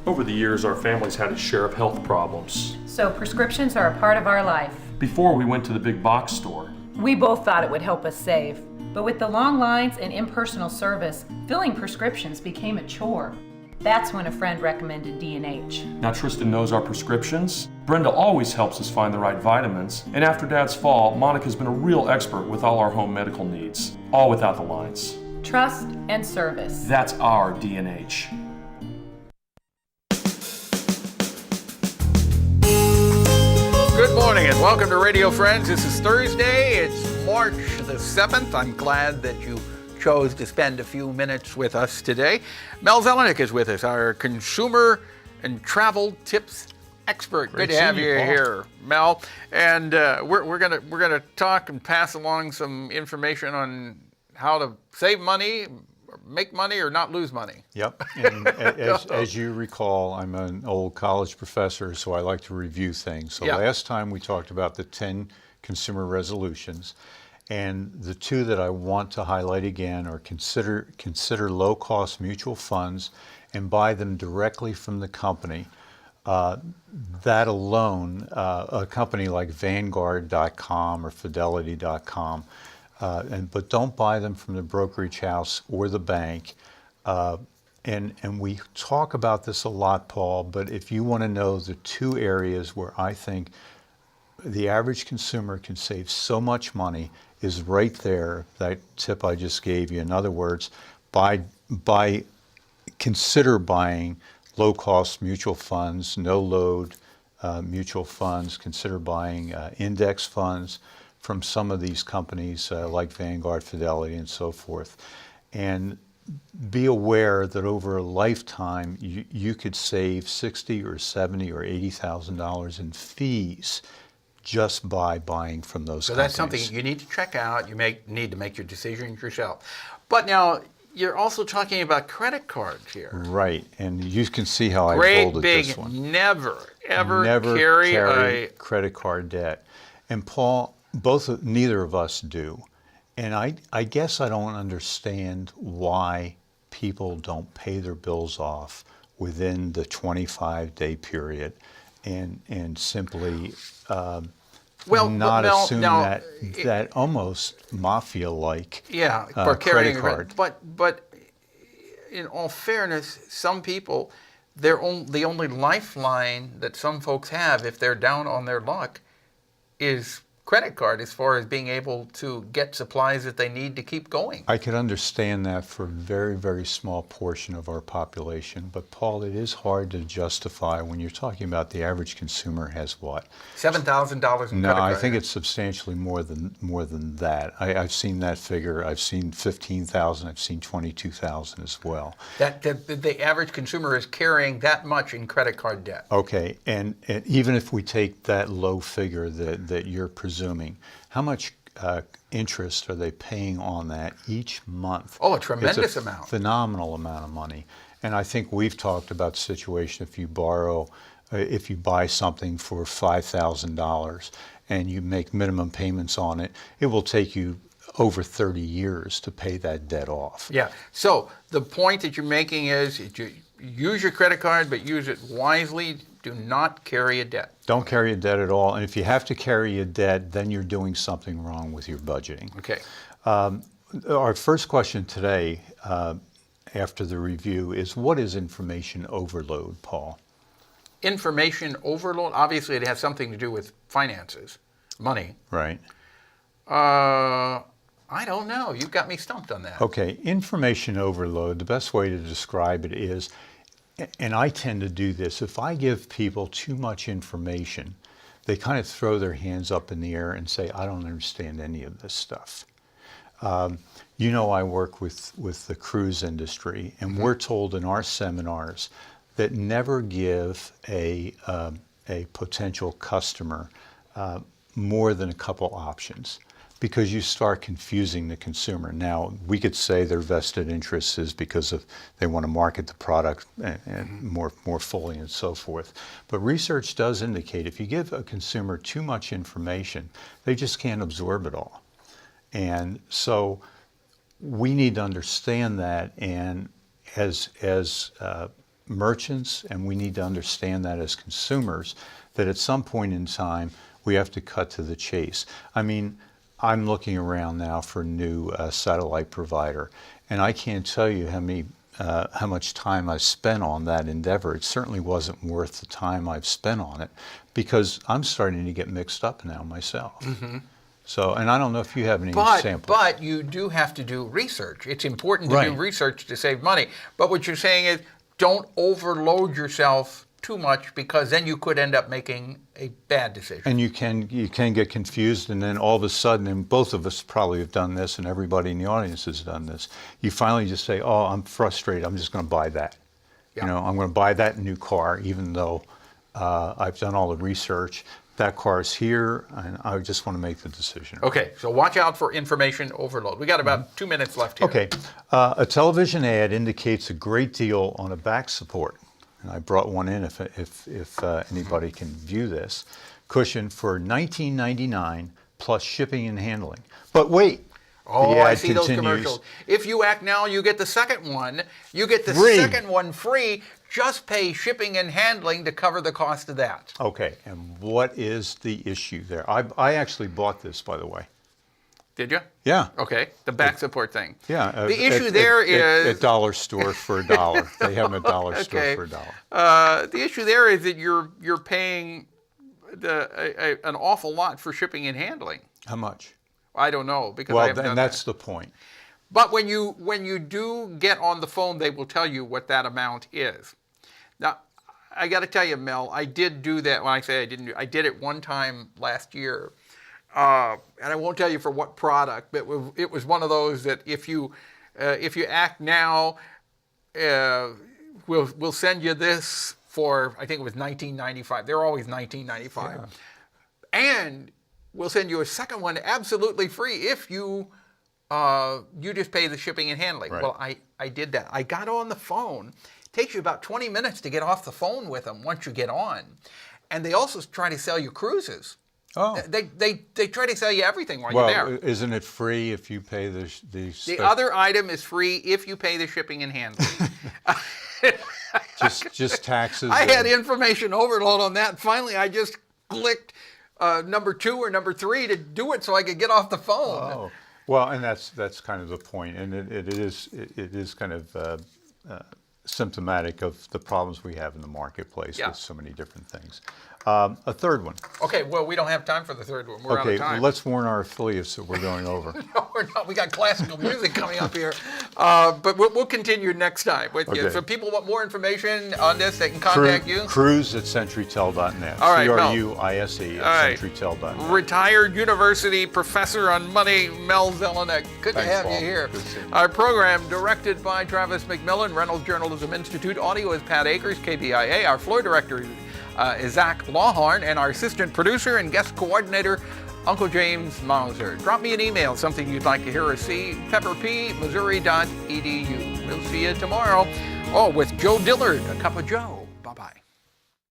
Over the years, our family's had a share of health problems. So prescriptions are a part of our life. Before we went to the big box store. We both thought it would help us save. But with the long lines and impersonal service, filling prescriptions became a chore. That's when a friend recommended D&H. Now Tristan knows our prescriptions. Brenda always helps us find the right vitamins. And after Dad's fall, Monica's been a real expert with all our home medical needs. All without the lines. Trust and service. That's our D&H. Good morning and welcome to Radio Friends. This is Thursday. It's March the 7th. I'm glad that you chose to spend a few minutes with us today. Mel Zelenak is with us, our consumer and travel tips expert. Great Good to have seeing you you, Paul. here, Mel. And we're gonna talk and pass along some information on how to save money, make money, or not lose money. Yep, and as you recall, I'm an old college professor, so I like to review things. So Yeah. last time we talked about the 10 consumer resolutions, and the two that I want to highlight again are consider low-cost mutual funds and buy them directly from the company. That alone, a company like Vanguard.com or Fidelity.com, but don't buy them from the brokerage house or the bank. And we talk about this a lot, Paul, but if you want to know the two areas where I think the average consumer can save so much money is right there, that tip I just gave you. In other words, consider buying low-cost mutual funds, no-load mutual funds. Consider buying index funds from some of these companies like Vanguard, Fidelity, and so forth. And be aware that over a lifetime, you could save $60 or $70 or $80,000 in fees just by buying from those So companies. that's something you need to check out. You need to make your decisions yourself. But now, you're also talking about credit cards here. Right, and you can see how I Great folded big, this one. never Carry a credit card debt. And Paul, neither of us do. And I guess I don't understand why people don't pay their bills off within the 25-day period and simply not assume that almost mafia-like for carrying credit card. But in all fairness, some people, the only lifeline that some folks have if they're down on their luck is credit card, as far as being able to get supplies that they need to keep going. I could understand that for a very, very small portion of our population, but Paul, it is hard to justify when you're talking about the average consumer has what? $7,000 in credit card. No, I think it's substantially more than that. I've seen that figure. I've seen 15,000. I've seen 22,000 as well. That the average consumer is carrying that much in credit card debt. Okay, and even if we take that low figure that you're presuming, how much interest are they paying on that each month? Oh, a tremendous amount. Phenomenal amount of money. And I think we've talked about the situation if you buy something for $5,000 and you make minimum payments on it, it will take you over 30 years to pay that debt off. Yeah. So the point that you're making is you use your credit card, but use it wisely. Do not carry a debt. Don't carry a debt at all. And if you have to carry a debt, then you're doing something wrong with your budgeting. Okay. Our first question today, after the review, is what is information overload, Paul? Information overload, obviously it has something to do with finances, money. Right. I don't know. You've got me stumped on that. Okay. Information overload, the best way to describe it is, and I tend to do this, if I give people too much information, they kind of throw their hands up in the air and say, I don't understand any of this stuff. You know, I work with the cruise industry, and we're told in our seminars that never give a potential customer more than a couple options, because you start confusing the consumer. Now, we could say their vested interest is because they want to market the product and more fully and so forth. But research does indicate if you give a consumer too much information, they just can't absorb it all. And so we need to understand that, and as merchants, and we need to understand that as consumers, that at some point in time, we have to cut to the chase. I mean, I'm looking around now for a new satellite provider, and I can't tell you how much time I've spent on that endeavor. It certainly wasn't worth the time I've spent on it, because I'm starting to get mixed up now myself. So, and I don't know if you have any examples. But you do have to do research. It's important to do research to save money. But what you're saying is, don't overload yourself too much, because then you could end up making a bad decision. And you can get confused, and then all of a sudden, and both of us probably have done this, and everybody in the audience has done this, you finally just say, oh, I'm frustrated, I'm just going to buy that. Yeah. You know, I'm going to buy that new car, even though I've done all the research. That car is here, and I just want to make the decision. Okay, so watch out for information overload. We got about 2 minutes left here. Okay, a television ad indicates a great deal on a back support. And I brought one in if anybody can view this. Cushion for $19.99 plus shipping and handling. But wait. Oh, the ad I see those continues. commercials. If you act now, you get the second one. You get the Free. second one free. Just pay shipping and handling to cover the cost of that. Okay, and what is the issue there? I actually bought this, by the way. Did you? Yeah. Okay, the back support thing. Yeah. The issue there is at dollar store for $1. They have them at dollar store for $1. The issue there is that you're paying an awful lot for shipping and handling. How much? I don't know, because I haven't done and that's that. the point. But when you do get on the phone, they will tell you what that amount is. Now, I got to tell you, Mel, I did do that. When I say I didn't do, I did it one time last year, and I won't tell you for what product, but it was one of those that if you act now, we'll send you this for, I think it was $19.95. They're always $19.95, and we'll send you a second one absolutely free if you just pay the shipping and handling. Right. Well, I did that. I got on the phone. It takes you about 20 minutes to get off the phone with them once you get on. And they also try to sell you cruises. Oh. They try to sell you everything while you're there. Well, isn't it free if you pay The other item is free if you pay the shipping and handling. just taxes? I had information overload on that. Finally, I just clicked number 2 or number 3 to do it so I could get off the phone. Oh. Well, and that's kind of the point, and it is kind of symptomatic of the problems we have in the marketplace with so many different things. A third one. Okay, well, we don't have time for the third one. We're out of time. Let's warn our affiliates that we're going over. No, we're not. We got classical music coming up here. But we'll continue next time with you. So if people want more information on this, they can contact you. Cruise@centurytel.net. All right, Mel. CRUISE at All right. centurytel.net. Retired university professor on money, Mel Zelenak. Good to Thanks, have Paul. you here. Good seeing you. Our program directed by Travis McMillan, Reynolds Journalism Institute. Audio is Pat Akers, KBIA. Our floor director is Zach Lawhorn, and our assistant producer and guest coordinator, Uncle James Mauser. Drop me an email, something you'd like to hear or see, pepperp.missouri.edu. We'll see you tomorrow. Oh, with Joe Dillard, a cup of Joe.